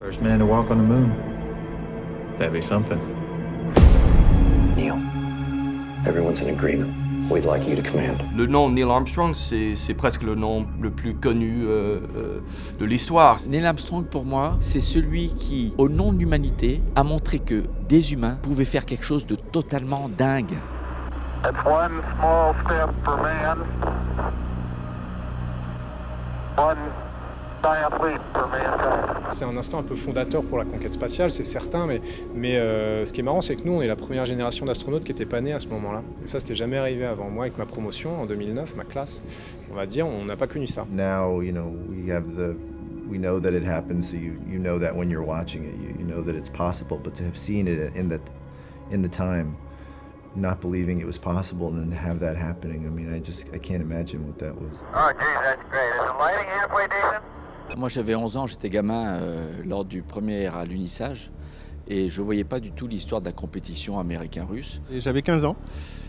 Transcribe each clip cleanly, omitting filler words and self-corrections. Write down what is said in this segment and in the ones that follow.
First man to walk on the moon. That'd be something. Neil, everyone's in agreement. We'd like you to command. Le nom Neil Armstrong, c'est presque le nom le plus connu de l'histoire. Neil Armstrong, pour moi, c'est celui qui, au nom de l'humanité, a montré que des humains pouvaient faire quelque chose de totalement dingue. That's one small step for man, one giant leap for mankind. C'est un instant un peu fondateur pour la conquête spatiale, c'est certain, mais ce qui est marrant, c'est que nous, on est la première génération d'astronautes qui n'était pas née à ce moment-là. Et ça, c'était jamais arrivé avant. Moi, avec ma promotion en 2009, ma classe, on va dire, on n'a pas connu ça. Now, we know that it happens, so you know that when you're watching it, you know that it's possible. But to have seen it in the time, not believing it was possible, and then to have that happening, I mean, I can't imagine what that was. Oh, geez, that's great. Is the lighting halfway decent? Moi, j'avais 11 ans, j'étais gamin lors du premier alunissage et je ne voyais pas du tout l'histoire de la compétition américain-russe. Et j'avais 15 ans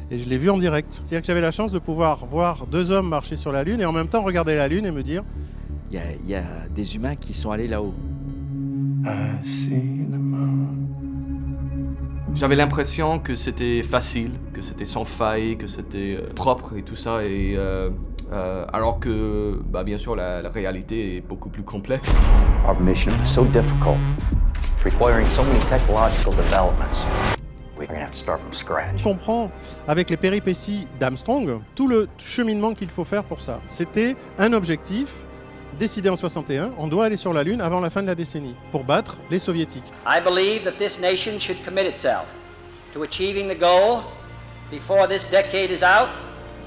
et je l'ai vu en direct. C'est-à-dire que j'avais la chance de pouvoir voir deux hommes marcher sur la Lune et en même temps regarder la Lune et me dire Il y a des humains qui sont allés là-haut. J'avais l'impression que c'était facile, que c'était sans faille, que c'était propre et tout ça. Alors que, bien sûr, la réalité est beaucoup plus complexe. Our mission is so difficult, requiring so many technological developments. We're going to have to start from scratch. on comprend avec les péripéties d'Armstrong tout le cheminement qu'il faut faire pour ça. C'était un objectif décidé en 61, on doit aller sur la Lune avant la fin de la décennie pour battre les soviétiques. I believe that this nation should commit itself to achieving the goal before this decade is out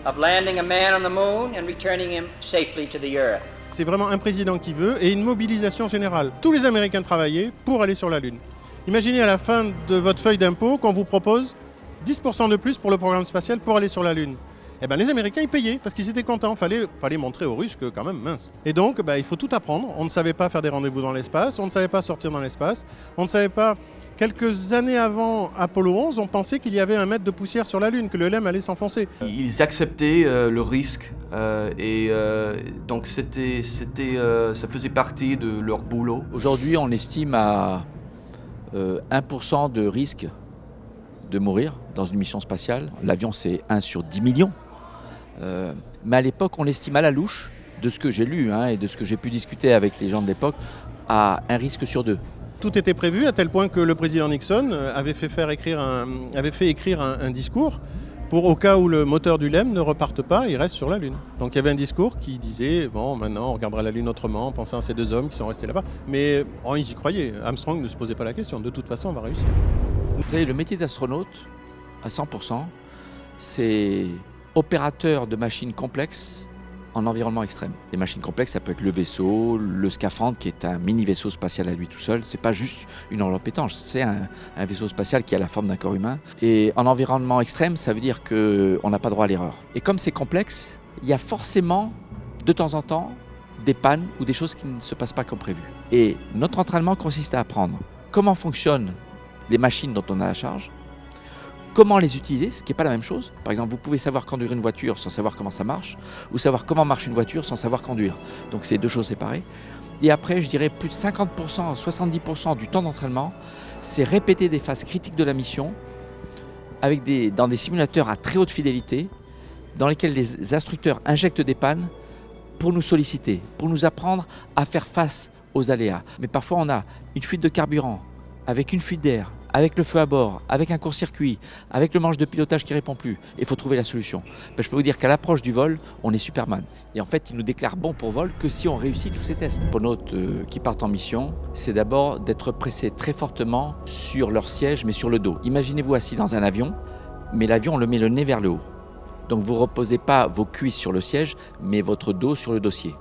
of landing a man on the moon and returning him safely to the Earth. C'est vraiment un président qui veut et une mobilisation générale. Tous les Américains travaillaient pour aller sur la Lune. Imaginez à la fin de votre feuille d'impôt qu'on vous propose 10% de plus pour le programme spatial pour aller sur la Lune. Eh ben, les Américains, ils payaient parce qu'ils étaient contents. Fallait montrer aux Russes que quand même, mince. Et donc, il faut tout apprendre. On ne savait pas faire des rendez-vous dans l'espace, on ne savait pas sortir dans l'espace, on ne savait pas... Quelques années avant Apollo 11, on pensait qu'il y avait un mètre de poussière sur la Lune, que le LEM allait s'enfoncer. Ils acceptaient le risque donc ça faisait partie de leur boulot. Aujourd'hui, on estime à 1% de risque de mourir dans une mission spatiale. L'avion, c'est 1 sur 10 millions. Mais à l'époque, on estime à la louche, de ce que j'ai lu et de ce que j'ai pu discuter avec les gens de l'époque, à un risque sur 2. Tout était prévu à tel point que le président Nixon avait fait écrire un discours pour, au cas où le moteur du LEM ne reparte pas, il reste sur la Lune. Donc il y avait un discours qui disait, bon, maintenant on regardera la Lune autrement, pensant à ces deux hommes qui sont restés là-bas. Mais ils y croyaient. Armstrong ne se posait pas la question. De toute façon, on va réussir. Vous savez, le métier d'astronaute, à 100%, c'est opérateur de machines complexes en environnement extrême. Les machines complexes, ça peut être le vaisseau, le scaphandre qui est un mini-vaisseau spatial à lui tout seul. C'est pas juste une enveloppe étanche, c'est un vaisseau spatial qui a la forme d'un corps humain. Et en environnement extrême, ça veut dire qu'on n'a pas droit à l'erreur. Et comme c'est complexe, il y a forcément, de temps en temps, des pannes ou des choses qui ne se passent pas comme prévu. Et notre entraînement consiste à apprendre comment fonctionnent les machines dont on a la charge, comment les utiliser, ce qui n'est pas la même chose. Par exemple, vous pouvez savoir conduire une voiture sans savoir comment ça marche, ou savoir comment marche une voiture sans savoir conduire. Donc c'est deux choses séparées. Et après, je dirais plus de 50%, 70% du temps d'entraînement, c'est répéter des phases critiques de la mission dans des simulateurs à très haute fidélité, dans lesquels les instructeurs injectent des pannes pour nous solliciter, pour nous apprendre à faire face aux aléas. Mais parfois, on a une fuite de carburant, avec une fuite d'air, avec le feu à bord, avec un court-circuit, avec le manche de pilotage qui ne répond plus. Il faut trouver la solution. Je peux vous dire qu'à l'approche du vol, on est Superman. Et en fait, ils nous déclarent bon pour vol que si on réussit tous ces tests. Les astronautes qui partent en mission, c'est d'abord d'être pressés très fortement sur leur siège, mais sur le dos. Imaginez-vous assis dans un avion, mais l'avion, on le met le nez vers le haut. Donc vous ne reposez pas vos cuisses sur le siège, mais votre dos sur le dossier.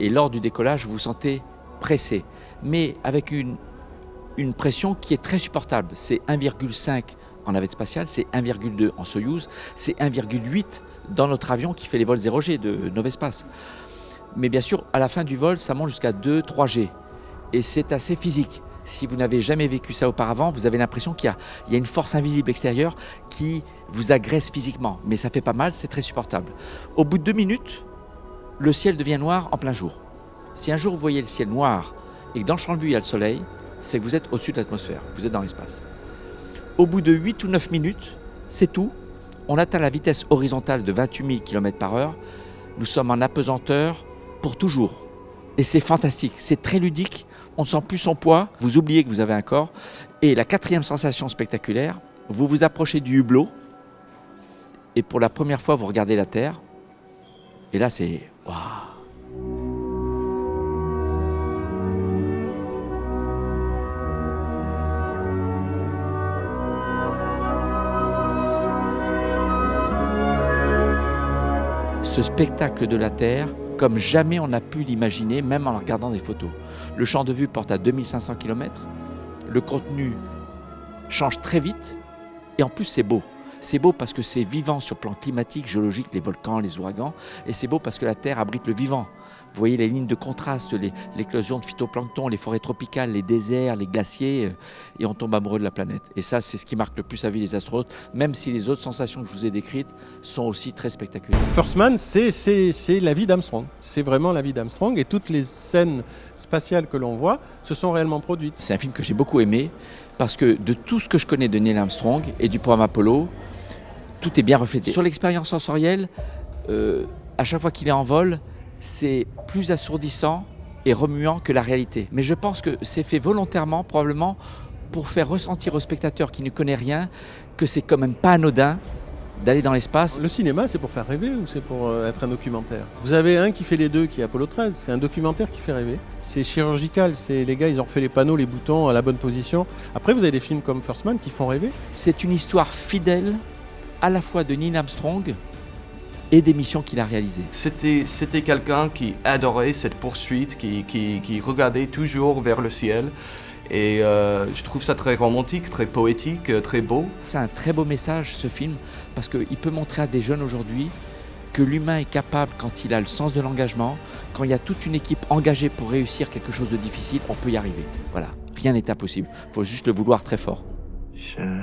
Et lors du décollage, vous vous sentez pressé, mais avec une pression qui est très supportable. C'est 1,5 en navette spatiale, c'est 1,2 en Soyouz, c'est 1,8 dans notre avion qui fait les vols 0G de Novespace. Mais bien sûr, à la fin du vol, ça monte jusqu'à 2-3G. Et c'est assez physique. Si vous n'avez jamais vécu ça auparavant, vous avez l'impression qu'il y a une force invisible extérieure qui vous agresse physiquement. Mais ça fait pas mal, c'est très supportable. Au bout de 2 minutes, le ciel devient noir en plein jour. Si un jour vous voyez le ciel noir et que dans le champ de vue il y a le soleil, c'est que vous êtes au-dessus de l'atmosphère, vous êtes dans l'espace. Au bout de 8 ou 9 minutes, c'est tout. On atteint la vitesse horizontale de 28 000 km/h. Nous sommes en apesanteur pour toujours. Et c'est fantastique, c'est très ludique. On ne sent plus son poids, vous oubliez que vous avez un corps. Et la quatrième sensation spectaculaire, vous vous approchez du hublot. Et pour la première fois, vous regardez la Terre. Et là, c'est... waouh! Ce spectacle de la Terre, comme jamais on a pu l'imaginer, même en regardant des photos. Le champ de vue porte à 2500 km, le contenu change très vite, et en plus c'est beau. C'est beau parce que c'est vivant sur le plan climatique, géologique, les volcans, les ouragans, et c'est beau parce que la Terre abrite le vivant. Vous voyez les lignes de contraste, l'éclosion de phytoplancton, les forêts tropicales, les déserts, les glaciers, et on tombe amoureux de la planète. Et ça, c'est ce qui marque le plus à vie les astronautes, même si les autres sensations que je vous ai décrites sont aussi très spectaculaires. First Man, c'est la vie d'Armstrong. C'est vraiment la vie d'Armstrong, et toutes les scènes spatiales que l'on voit se sont réellement produites. C'est un film que j'ai beaucoup aimé, parce que de tout ce que je connais de Neil Armstrong et du programme Apollo, tout est bien reflété. Sur l'expérience sensorielle, à chaque fois qu'il est en vol, c'est plus assourdissant et remuant que la réalité. Mais je pense que c'est fait volontairement, probablement, pour faire ressentir au spectateur qui ne connaît rien que c'est quand même pas anodin d'aller dans l'espace. Le cinéma, c'est pour faire rêver ou c'est pour être un documentaire? Vous avez un qui fait les deux, qui est Apollo 13. C'est un documentaire qui fait rêver. C'est chirurgical. Les gars, ils ont refait les panneaux, les boutons à la bonne position. Après, vous avez des films comme First Man qui font rêver. C'est une histoire fidèle à la fois de Neil Armstrong et des missions qu'il a réalisées. C'était quelqu'un qui adorait cette poursuite, qui regardait toujours vers le ciel. Et je trouve ça très romantique, très poétique, très beau. C'est un très beau message, ce film, parce qu'il peut montrer à des jeunes aujourd'hui que l'humain est capable, quand il a le sens de l'engagement, quand il y a toute une équipe engagée pour réussir quelque chose de difficile, on peut y arriver. Voilà, rien n'est impossible. Il faut juste le vouloir très fort. Shine.